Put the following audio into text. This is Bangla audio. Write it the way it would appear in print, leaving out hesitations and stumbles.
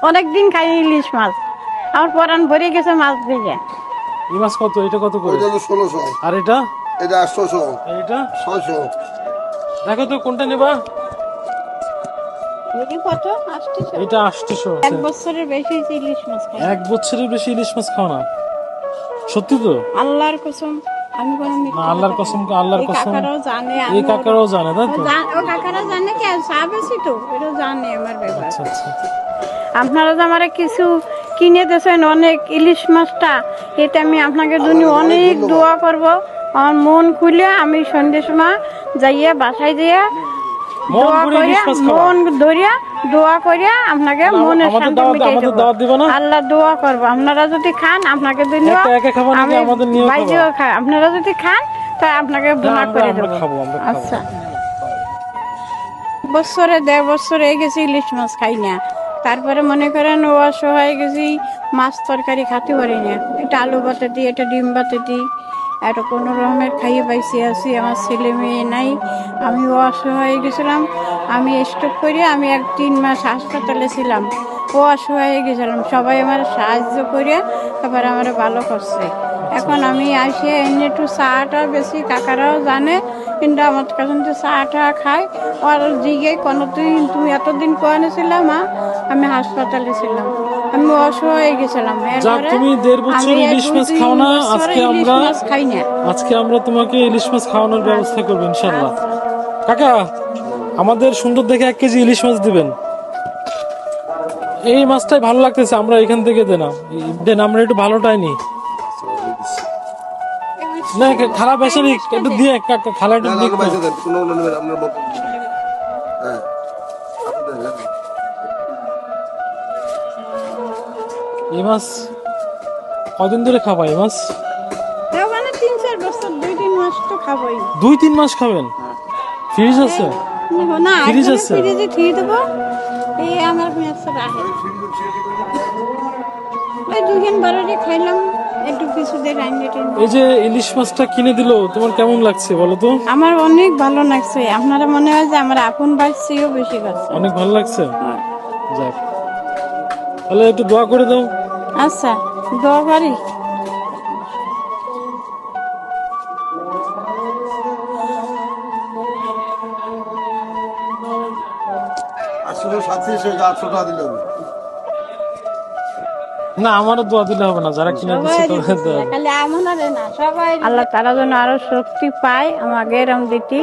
অনেকদিন খাই ইলিশ মাছ, আমার পরান ভরে গেছে মাছ দেখে। এই মাছ কত? এটা কত করে? এটা তো 1600। আর এটা? এটা 800। এটা 600। দেখো তো কোনটা নেবা। দেখি কত? 800। এটা 800। এক বছরের বেশি হয়েছে ইলিশ মাছ খাই। এক বছরের বেশি ইলিশ মাছ খাও না? সত্যি তো? আল্লাহর কসম, আমি কোনো না, আল্লাহর কসম, আল্লাহর কসম। কাকারাও জানে, এই কাকারাও জানে, তাই তো? ও কাকারা জানে কি সাহেব আছি তো, এটা জানে আমার ব্যাপার। আচ্ছা আচ্ছা। আপনারা যে আমার কিছু কিনে দিয়েছেন অনেক ইলিশ মাছটা, এতে আমি আপনাকে জন্য অনেক দোয়া করব। আমার মন খুলে আমি সন্ধ্যে সময় যাইয়া বাসায় যাইয়া দোয়া করিয়া মন ধরিয়া দোয়া করিয়া আপনাকে মনের শান্তি মিটাই দেব। আল্লাহ দোয়া করবো, আপনারা যদি খান আপনাকে জন্য আমি বাইরেও খাই। আপনারা যদি খান তাই আপনাকে দোয়া করে দেবো। আচ্ছা, বছরে 1.5 বছর হয়ে গেছে ইলিশ মাছ খাই না। তারপরে মনে করেন ও অসহায় গেছি, মাছ তরকারি খেতে পারি না। এটা আলু বাতে দিই, এটা ডিম বাতে দিই, এটা কোনো রকমের খাইয়ে পাইছি আছি। আমার ছেলে মেয়ে নাই, আমি ও অসহায় গেছিলাম। আমি স্ট্রোক করে আমি 3 মাস হাসপাতালে ছিলাম। ও অসহায় গেছিলাম, সবাই আমার সাহায্য করে তারপরে আমার ভালো করছে। এখন আমি আসে এনে একটু চাটা বেশি, কাকারাও জানে, কিন্তু আমার কাছে তো চাটা খাই। আর জিগে কোনোদিন তুমি এতদিন কোয়ানে ছিলাম মা, আমি হাসপাতালে ছিলাম, আমি অসহায় গেছিলাম। তুমি 1.5 বছর ইলিশ মাছ খাও না, আজকে আমরা তোমাকে ইলিশ মাছ খাওয়ানোর ব্যবস্থা করবো ইনশাল্লাহ। কাকা, আমাদের সুন্দর দেখে 1 কেজি ইলিশ মাছ দিবেন। এই মাছটাই ভালো লাগতেছে, আমরা এখান থেকে দেন আমরা একটু ভালোটাই নি। না খারাপ এসে একটু দিয়ে খালা একটু দিয়ে এই মাছ কদিন ধরে খাবা? এই মাছ 3-4 বছর, 2-3 মাস তো খাবোই। 2-3 মাস খাবেন? ফ্রিজ আছে? না, ফ্রিজ আছে? ফ্রিজে ঠিক দেবো। এই আমার মেয়ে রাখে, ওই 2 দিন বারে খাইলাম একটু কিছুদের রান্না। এই যে ইলিশ মাছটা কিনে দিলো, তোমার কেমন লাগছে বলো তো? আমার অনেক ভালো লাগছে। আপনারা মনে হয় যে আমার আপন ভাইও বেশি লাগছে। অনেক ভালো লাগছে। যাক, তাহলে একটু দোয়া করে দাও। আচ্ছা, দোয়া করি। না, আমারও দোয়া দিলে হবে না, যারা কিনে দিচ্ছে তাদের আল্লাহ তারা যেন আরো শক্তি পায় আমাকে এরম দিতে।